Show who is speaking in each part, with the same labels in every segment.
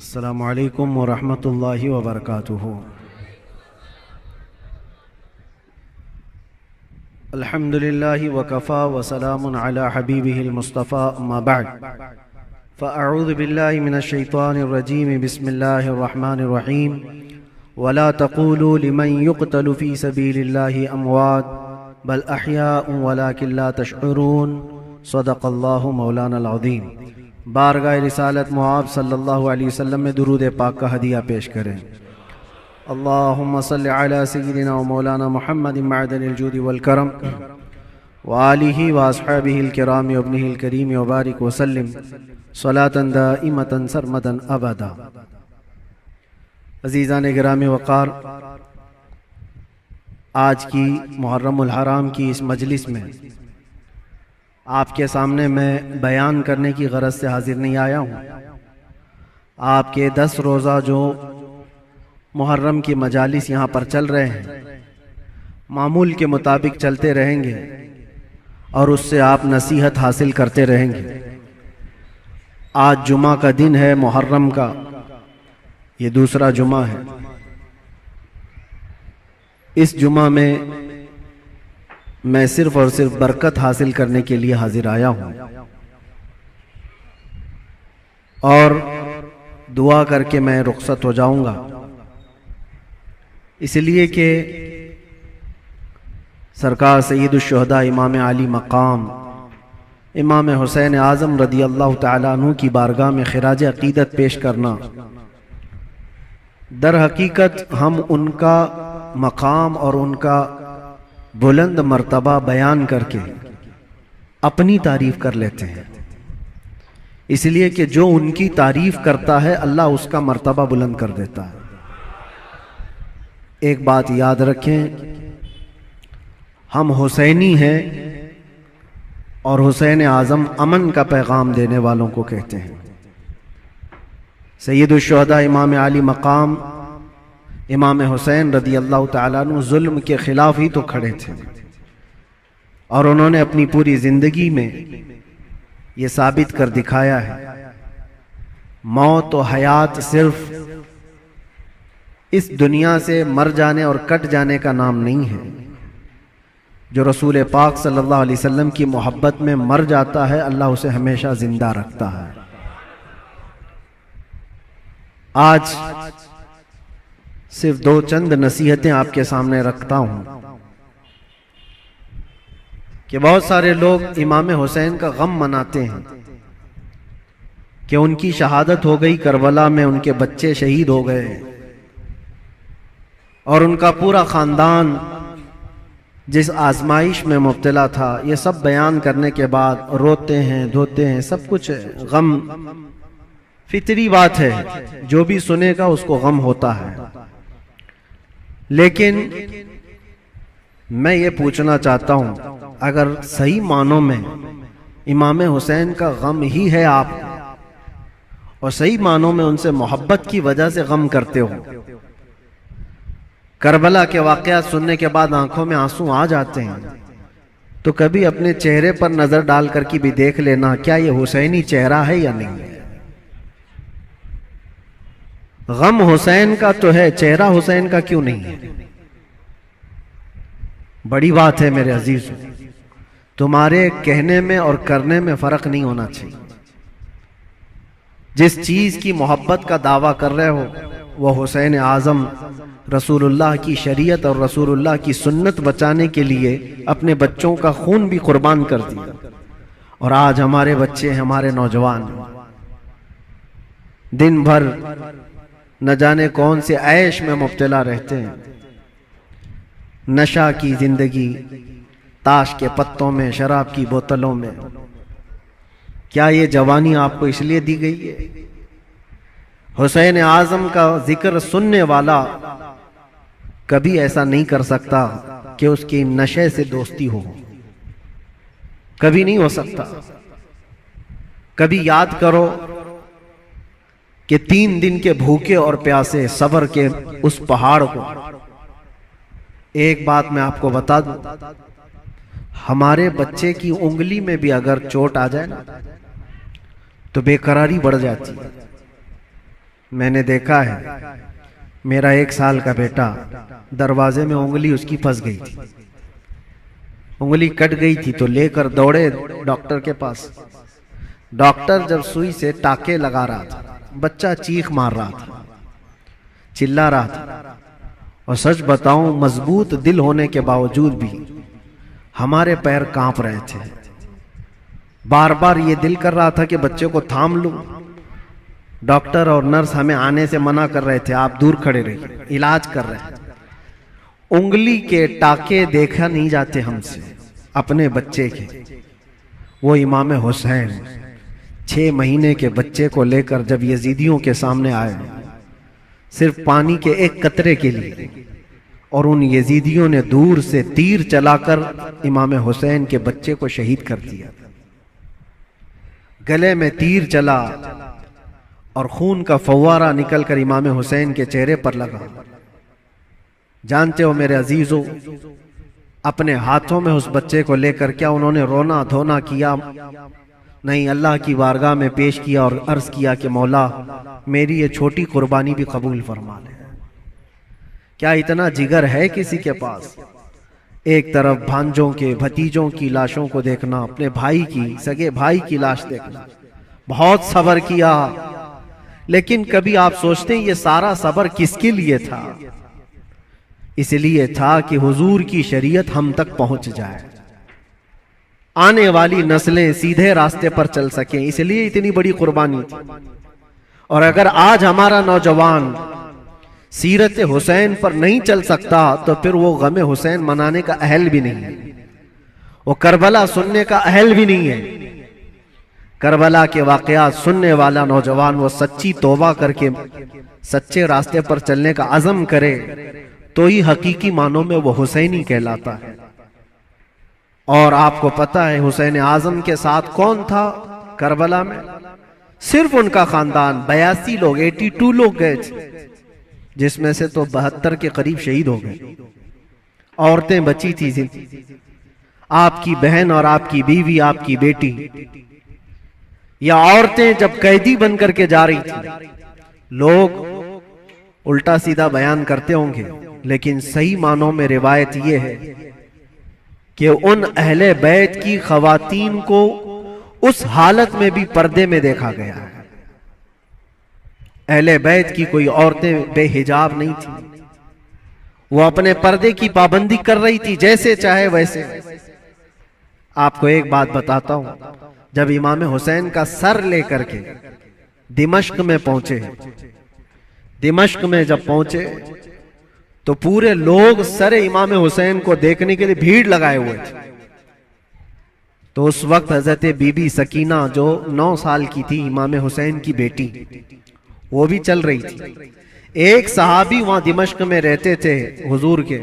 Speaker 1: अस्सलामु अलैकुम वरहमतुल्लाहि वबरकातुहू। अल्हम्दुलिल्लाहि वकफ़ा वसलामुन अला हबीबिहिल मुस्तफ़ा अम्मा बअद फ़अऊज़ु बिल्लाहि मिनश शैतानिर रजीम बिस्मिल्लाहिर रहमानिर रहीम वला तक़ूलू लिमन युक़तलु फ़ी सबीलिल्लाहि अमवात बल अहयाउन वलाकिन ला तशऊरून सदक़ल्लाहु मौलानल अज़ीम। बारगाह रिसालत मुआब सल्लल्लाहु अलैहि वसल्लम में दुरूद पाक का हदिया पेश करें। अल्लाहुम्मा सल्लि अला सय्यिदिना व मौलाना मुहम्मदिन मअदनिल जूदि वल करम व आलिहि व अस्हाबिहिल किराम व इब्निहिल करीम व बारिक व सल्लिम सलातन दाइमतन सरमदन अबदा। अज़ीज़ान गिरामी वक़ार, आज की मुहर्रमुल हराम की इस मजलिस में आपके सामने मैं बयान करने की गरज से हाजिर नहीं आया हूँ। आपके 10 रोज़ा जो मुहर्रम की मजालिस यहाँ पर चल रहे हैं, मामूल के मुताबिक चलते रहेंगे और उससे आप नसीहत हासिल करते रहेंगे। आज जुमा का दिन है, मुहर्रम का ये दूसरा जुमा है। इस जुमा में मैं सिर्फ और सिर्फ बरकत हासिल करने के लिए हाजिर आया हूँ और दुआ करके मैं रुखसत हो जाऊंगा, इसलिए कि सरकार सय्यदुश्शुहदा इमाम आली मकाम इमाम हुसैन आज़म रदी अल्लाह तआला अन्हु की बारगाह में खिराज अकीदत पेश करना, दर हकीकत हम उनका मकाम और उनका बुलंद मर्तबा बयान करके अपनी तारीफ कर लेते हैं, इसलिए कि जो उनकी तारीफ करता है अल्लाह उसका मर्तबा बुलंद कर देता है। एक बात याद रखें, हम हुसैनी हैं और हुसैन आज़म अमन का पैगाम देने वालों को कहते हैं। सय्यदुश्शुहदा इमाम आली मकाम इमाम हुसैन रदी अल्लाह तआला अन्हु जुल्म के खिलाफ ही तो खड़े थे और उन्होंने अपनी पूरी जिंदगी में ये साबित कर दिखाया है, मौत और हयात सिर्फ इस दुनिया से मर जाने और कट जाने का नाम नहीं है। जो रसूल पाक सल्लल्लाहु अलैहि वसल्लम की मोहब्बत में मर जाता है, अल्लाह उसे हमेशा जिंदा रखता है। आज सिर्फ 2 चंद नसीहतें आपके सामने रखता हूं कि बहुत सारे लोग इमाम हुसैन का गम मनाते हैं कि उनकी शहादत हो गई, करबला में उनके बच्चे शहीद हो गए और उनका पूरा खानदान जिस आजमाइश में मुब्तला था, ये सब बयान करने के बाद रोते हैं, धोते हैं, सब कुछ गम फितरी बात है, जो भी सुनेगा उसको गम होता है। लेकिन मैं ये पूछना चाहता हूं, अगर सही मानों में इमाम हुसैन का गम ही है आप और सही मानों में उनसे मोहब्बत की वजह से गम करते हो, करबला के वाकयात सुनने के बाद आंखों में आंसू आ जाते हैं, तो कभी अपने चेहरे पर नजर डाल करके भी देख लेना, क्या ये हुसैनी चेहरा है या नहीं। गम हुसैन का तो है, चेहरा हुसैन का क्यों नहीं है। बड़ी बात है मेरे अजीजों, तुम्हारे कहने में और करने में फर्क नहीं होना चाहिए। जिस चीज की मोहब्बत का दावा कर रहे हो, वह हुसैन आजम रसूलुल्लाह की शरीयत और रसूलुल्लाह की सुन्नत बचाने के लिए अपने बच्चों का खून भी कुर्बान कर दिया, और आज हमारे बच्चे, हमारे नौजवान दिन भर न जाने कौन से ऐश में मुब्तला रहते हैं, नशा की जिंदगी, ताश के पत्तों में, शराब की बोतलों में। क्या ये जवानी आपको इसलिए दी गई है? हुसैन आजम का जिक्र सुनने वाला कभी ऐसा नहीं कर सकता कि उसकी नशे से दोस्ती हो, कभी नहीं हो सकता। कभी याद करो कि 3 दिन के भूखे और प्यासे सब्र के उस पहाड़ को। एक बात मैं आपको बता दूं, हमारे बच्चे की उंगली में भी अगर चोट आ जाए ना, तो बेकरारी बढ़ जाती है। मैंने देखा है, मेरा 1 साल का बेटा दरवाजे में उंगली उसकी फंस गई थी, उंगली कट गई थी, तो लेकर दौड़े डॉक्टर के पास। डॉक्टर जब सुई से टाके लगा रहा था, बच्चा चीख मार रहा था, चिल्ला रहा था। और सच बताऊं, मजबूत दिल होने के बावजूद भी हमारे पैर कांप रहे थे। बार बार ये दिल कर रहा था कि बच्चे को थाम लूं। डॉक्टर और नर्स हमें आने से मना कर रहे थे, आप दूर खड़े रहिए, इलाज कर रहे हैं। उंगली के टाके देखा नहीं जाते हमसे अपने बच्चे के। वो इमाम हुसैन 6 महीने के बच्चे को लेकर जब यजीदियों के सामने आए, सिर्फ पानी के एक कतरे के लिए, और उन यजीदियों ने दूर से तीर चलाकर इमाम हुसैन के बच्चे को शहीद कर दिया। गले में तीर चला और खून का फव्वारा निकलकर इमाम हुसैन के चेहरे पर लगा। जानते हो मेरे अजीजों, अपने हाथों में उस बच्चे को लेकर क्या उन्होंने रोना धोना किया? नहीं, अल्लाह की बारगाह में पेश किया और अर्ज किया कि मौला मेरी ये छोटी कुर्बानी भी कबूल फरमा ले। क्या इतना जिगर है किसी के पास? एक तरफ भांजों के भतीजों की लाशों को देखना, अपने भाई की, सगे भाई की लाश देखना, बहुत सब्र किया, लेकिन कभी आप सोचते हैं ये सारा सब्र किसके लिए था? इसलिए था कि हुजूर की शरीयत हम तक पहुंच जाए, आने वाली नस्लें सीधे रास्ते पर चल सकें, इसलिए इतनी बड़ी कुर्बानी थी। और अगर आज हमारा नौजवान सीरत हुसैन पर नहीं चल सकता तो फिर वो गम हुसैन मनाने का अहल भी नहीं है, वो करबला सुनने का अहल भी नहीं है। करबला के वाकयात सुनने वाला नौजवान वो सच्ची तौबा करके सच्चे रास्ते पर चलने का अज़म करे तो ही हकीकी मानों में वो हुसैनी कहलाता है। और आपको पता है हुसैन आजम के साथ कौन था करबला में? सिर्फ उनका खानदान। 82 लोग, 82 लोग गए थे, जिसमें से तो 72 के करीब शहीद हो गए। औरतें बची थी, आपकी बहन और आपकी बीवी, आपकी बेटी, या औरतें जब कैदी बन करके जा रही थी। लोग उल्टा सीधा बयान करते होंगे, लेकिन सही मानों में रिवायत यह है कि उन अहले बैत की खवातीन को उस हालत में भी पर्दे में देखा गया है। अहले बैत की कोई औरतें बेहिजाब नहीं थी, वो अपने पर्दे की पाबंदी कर रही थी, जैसे चाहे वैसे। आपको एक बात बताता हूं, जब इमाम हुसैन का सर लेकर के दिमश्क में पहुंचे, दिमश्क में जब पहुंचे तो पूरे लोग सर इमाम हुसैन को देखने के लिए भीड़ लगाए हुए थे। तो उस वक्त हजरत बीबी सकीना जो 9 साल की थी, इमाम हुसैन की बेटी, वो भी चल रही थी। एक सहाबी वहां दिमश्क में रहते थे हुजूर के,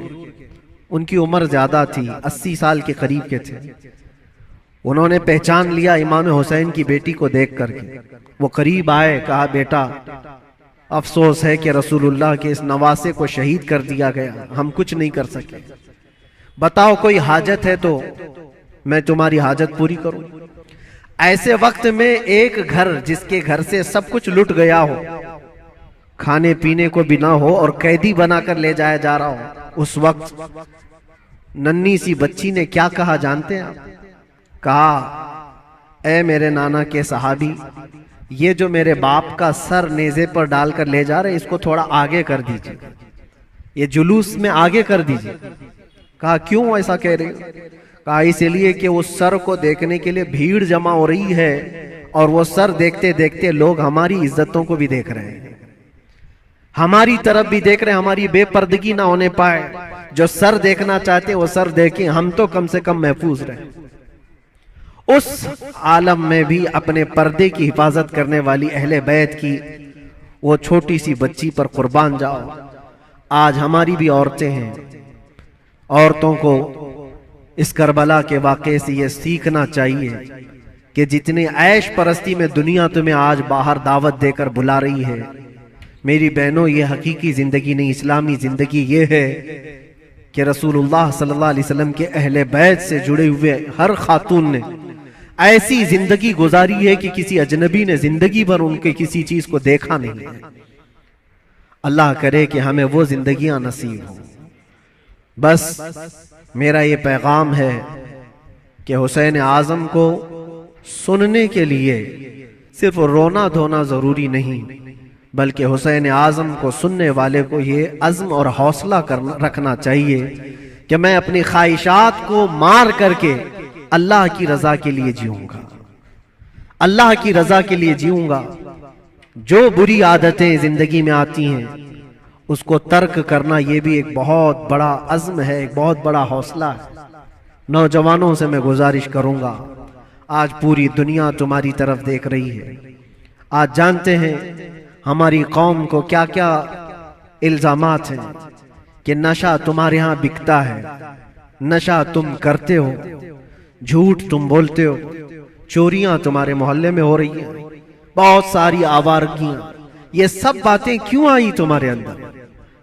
Speaker 1: उनकी उम्र ज्यादा थी, 80 साल के करीब के थे। उन्होंने पहचान लिया इमाम हुसैन की बेटी को देख करके। वो करीब आए, कहा बेटा अफसोस है कि रसूलुल्लाह के इस नवासे को शहीद कर दिया गया, हम कुछ नहीं कर सके। बताओ कोई हाजत है तो मैं तुम्हारी हाजत पूरी करूं। ऐसे वक्त में एक घर, जिसके घर से सब कुछ लुट गया हो, खाने पीने को भी ना हो और कैदी बनाकर ले जाया जा रहा हो, उस वक्त नन्ही सी बच्ची ने क्या कहा जानते हैं आप? कहा, ऐ मेरे नाना के सहाबी, ये जो मेरे बाप का सर नेज़े पर डालकर ले जा रहे, इसको थोड़ा आगे कर दीजिए, ये जुलूस में आगे कर दीजिए। कहा क्यों ऐसा कह रहे हो? कहा इसलिए कि उस सर को देखने के लिए भीड़ जमा हो रही है, और वो सर देखते देखते लोग हमारी इज्जतों को भी देख रहे हैं, हमारी तरफ भी देख रहे हैं, हमारी बेपर्दगी ना होने पाए। जो सर देखना चाहते वो सर देखें, हम तो कम से कम महफूज रहे। उस आलम में भी अपने पर्दे की हिफाजत करने वाली अहले बैत की वो छोटी सी बच्ची पर कुर्बान जाओ। आज हमारी भी औरतें हैं, औरतों को इस करबला के वाक़े से ये सीखना चाहिए कि जितने ऐश परस्ती में दुनिया तुम्हें आज बाहर दावत देकर बुला रही है, मेरी बहनों, ये हकीकी जिंदगी नहीं, इस्लामी जिंदगी ये है कि रसूलुल्लाह सल्लल्लाहु अलैहि वसल्लम के अहले बैत से जुड़े हुए हर खातून ने ऐसी जिंदगी गुजारी है कि किसी अजनबी ने जिंदगी भर उनके किसी चीज को देखा नहीं है। अल्लाह करे कि हमें वो जिंदगियां नसीब हो। बस मेरा ये पैगाम है कि हुसैन आज़म को सुनने के लिए सिर्फ रोना धोना जरूरी नहीं, बल्कि हुसैन आज़म को सुनने वाले को ये अज़्म और हौसला रखना चाहिए कि मैं अपनी ख्वाहिशात को मार करके अल्लाह की रजा के लिए जीऊंगा, अल्लाह की रजा के लिए जीऊंगा। जो बुरी आदतें जिंदगी में आती हैं उसको तर्क करना ये भी एक बहुत बड़ा अज़्म है, एक बहुत बड़ा हौसला है। नौजवानों से मैं गुजारिश करूंगा, आज पूरी दुनिया तुम्हारी तरफ देख रही है। आज जानते हैं हमारी कौम को क्या क्या इल्जामात हैं कि नशा तुम्हारे यहाँ बिकता है, नशा तुम करते हो, झूठ तुम बोलते हो, चोरियां तुम्हारे मोहल्ले में हो रही हैं, बहुत सारी आवारगियां। ये सब बातें क्यों आई तुम्हारे अंदर?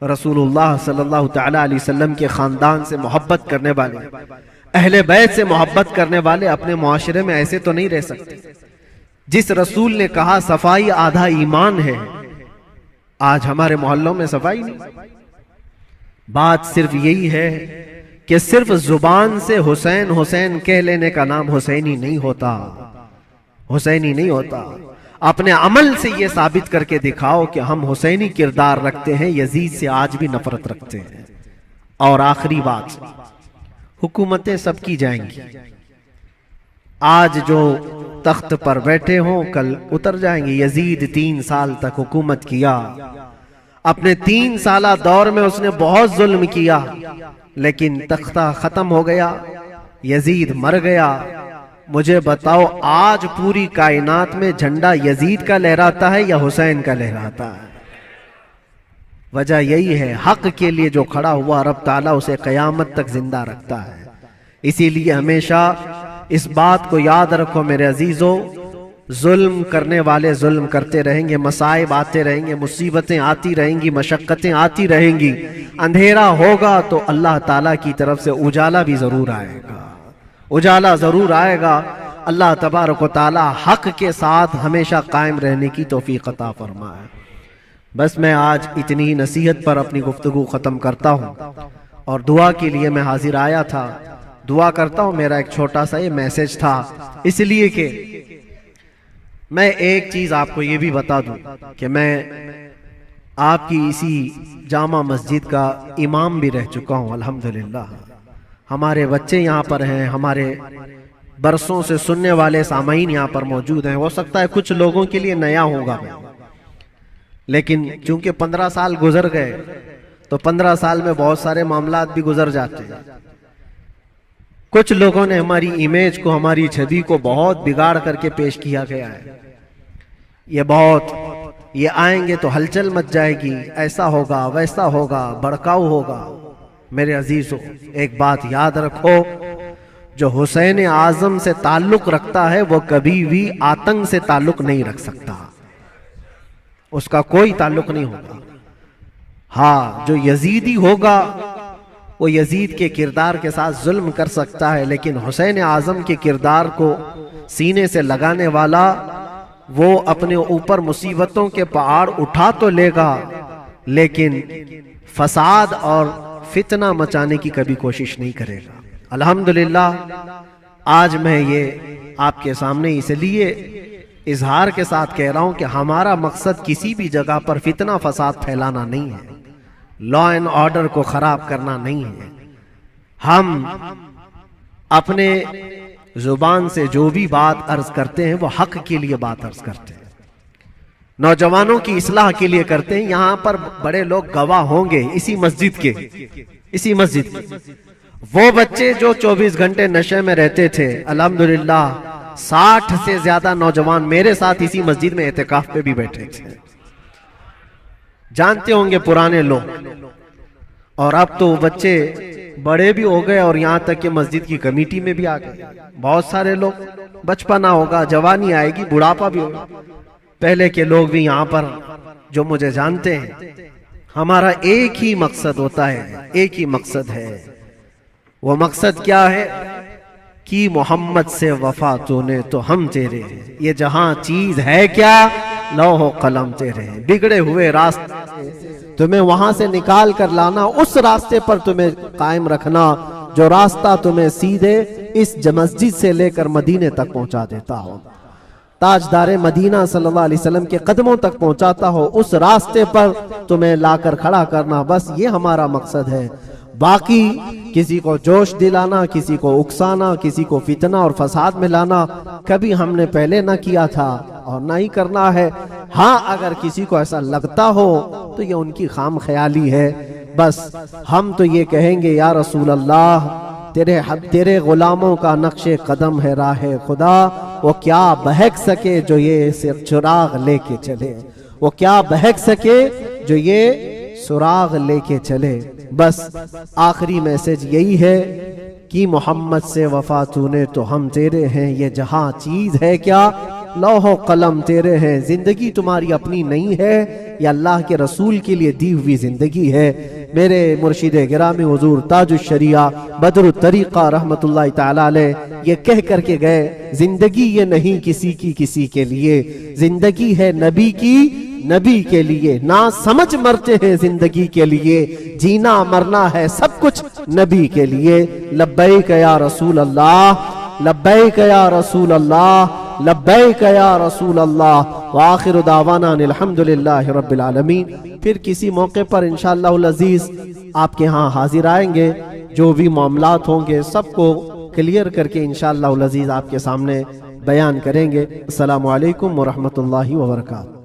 Speaker 1: रसूलुल्लाह सल्लल्लाहु तआला अलैहि वसल्लम के खानदान से मोहब्बत करने वाले, अहले बैत से मोहब्बत करने वाले अपने मुआशरे में ऐसे तो नहीं रह सकते। जिस रसूल ने कहा सफाई आधा ईमान है, आज हमारे मोहल्लों में सफाई नहीं। बात सिर्फ यही है कि सिर्फ जुबान से हुसैन हुसैन कह लेने का नाम हुसैनी नहीं होता, हुसैनी नहीं होता। अपने अमल से यह साबित करके दिखाओ कि हम हुसैनी किरदार रखते हैं, यजीद से आज भी नफरत रखते हैं। और आखिरी बात, हुकूमतें सबकी जाएंगी। आज जो तख्त पर बैठे हों कल उतर जाएंगे। यजीद 3 साल तक हुकूमत किया, अपने 3 साला दौर में उसने बहुत जुल्म किया, लेकिन तख्ता खत्म हो गया, यजीद मर गया। मुझे बताओ आज पूरी कायनात में झंडा यजीद का लहराता है या हुसैन का लहराता है? वजह यही है, हक के लिए जो खड़ा हुआ रब ताला उसे कयामत तक जिंदा रखता है। इसीलिए हमेशा इस बात को याद रखो मेरे अजीजों, जुल्म करने वाले जुल्म करते रहेंगे, मसाइब आते रहेंगे, मुसीबतें आती रहेंगी, मशक्कतें आती रहेंगी। अंधेरा होगा तो अल्लाह ताला की तरफ से उजाला भी जरूर आएगा, उजाला जरूर आएगा। अल्लाह तबारक व तआला हक के साथ हमेशा कायम रहने की तौफीक अता फरमाए। बस मैं आज इतनी नसीहत पर अपनी गुफ्तगू खत्म करता हूँ और दुआ के लिए मैं हाजिर आया था। दुआ करता हूँ, मेरा एक छोटा सा ये मैसेज था, इसलिए कि मैं एक चीज आपको ये भी बता दूं कि मैं आपकी इसी जामा मस्जिद का इमाम भी रह चुका हूँ अल्हम्दुलिल्लाह। हमारे बच्चे यहाँ पर हैं, हमारे बरसों से सुनने वाले सामाईन यहाँ पर मौजूद हैं। हो सकता है कुछ लोगों के लिए नया होगा, लेकिन चूंकि 15 साल गुजर गए तो 15 साल में बहुत सारे मामलात भी गुजर जाते हैं। कुछ लोगों ने हमारी इमेज को, हमारी छवि को बहुत बिगाड़ करके पेश किया गया है। ये आएंगे तो हलचल मच जाएगी, ऐसा होगा वैसा होगा, भड़काऊ होगा। मेरे अजीजों, एक बात याद रखो, जो हुसैन आजम से ताल्लुक रखता है वो कभी भी आतंक से ताल्लुक नहीं रख सकता, उसका कोई ताल्लुक नहीं होगा। हाँ, जो यजीदी होगा वो यजीद के किरदार के साथ जुल्म कर सकता है, लेकिन हुसैन आजम के किरदार को सीने से लगाने वाला वो अपने ऊपर मुसीबतों के पहाड़ उठा तो लेगा, लेकिन फसाद और फितना मचाने की कभी कोशिश नहीं करेगा। अल्हम्दुलिल्लाह आज मैं ये आपके सामने इसलिए इजहार के साथ कह रहा हूं कि हमारा मकसद किसी भी जगह पर फितना फसाद फैलाना नहीं है, लॉ एंड ऑर्डर को खराब करना नहीं है। हम अपने जुबान से जो भी बात अर्ज करते हैं वो हक के लिए बात अर्ज करते हैं, नौजवानों की इस्लाह के लिए करते हैं। यहां पर बड़े लोग गवाह होंगे, इसी मस्जिद के वो बच्चे जो 24 घंटे नशे में रहते थे, अल्हम्दुलिल्लाह 60 से ज्यादा नौजवान मेरे साथ इसी मस्जिद में एहतिकाफ पे भी बैठे थे। जानते होंगे पुराने लोग, और अब तो बच्चे बड़े भी हो गए और यहाँ तक कि मस्जिद की कमेटी में भी आ गए। बहुत सारे लोग, बचपना होगा, जवानी आएगी, बुढ़ापा भी होगा। पहले के लोग भी यहाँ पर जो मुझे जानते हैं, हमारा एक ही मकसद होता है, एक ही मकसद है। वो मकसद क्या है कि मोहम्मद से वफा तूने तो हम तेरे हैं, ये जहां चीज है क्या, लौह कलम तेरे हैं। बिगड़े हुए रास्ते तुम्हें वहां से निकाल कर लाना, उस रास्ते पर तुम्हें कायम रखना जो रास्ता तुम्हें सीधे इस मस्जिद से लेकर मदीने तक पहुंचा देता हो, ताजदारे मदीना सल्लल्लाहु अलैहि वसल्लम के कदमों तक पहुंचाता हो, उस रास्ते पर तुम्हें लाकर खड़ा करना, बस ये हमारा मकसद है। बाकी किसी को जोश दिलाना, किसी को उकसाना, किसी को फितना और फसाद में लाना कभी हमने पहले ना किया था और ना ही करना है। हाँ, अगर किसी को ऐसा लगता हो तो ये उनकी खाम ख्याली है। बस हम तो ये कहेंगे, या रसूल अल्लाह, तेरे गुलामों का नक्शे कदम है राह खुदा, वो क्या बहक सके जो ये सुराग लेके चले, वो क्या बहक सके जो ये सुराग लेके चले। बस आखिरी मैसेज यही है कि मोहम्मद से वफा तूने तो हम तेरे हैं, ये जहां चीज है क्या लौह कलम तेरे हैं, जिंदगी तुम्हारी अपनी नहीं है, ये अल्लाह के रसूल के लिए दी हुई जिंदगी है। मेरे मुर्शिद गिरामी हुजूर ताजुश शरिया बदरुत तरीका रहमतुल्लाह ताला अलैह ये कह करके गए, जिंदगी ये नहीं किसी की किसी के लिए, जिंदगी है नबी की नबी के लिए, ना समझ मरते हैं जिंदगी के लिए, जीना मरना है सब कुछ नबी के लिए। लब्बैक या रसूल अल्लाह, लब्बैक या रसूल अल्लाह, लब्बैक या रसूल अल्लाह। व आखिरु दावाना अल्हम्दुलिल्लाहि रब्बिल आलमीन। फिर किसी मौके पर इंशाअल्लाहुल अजीज आपके यहाँ हाजिर आएंगे, जो भी मामलात होंगे सबको क्लियर करके इंशाअल्लाहुल अजीज आपके सामने बयान करेंगे। अस्सलामु अलैकुम व रहमतुल्लाहि व बरकातहू।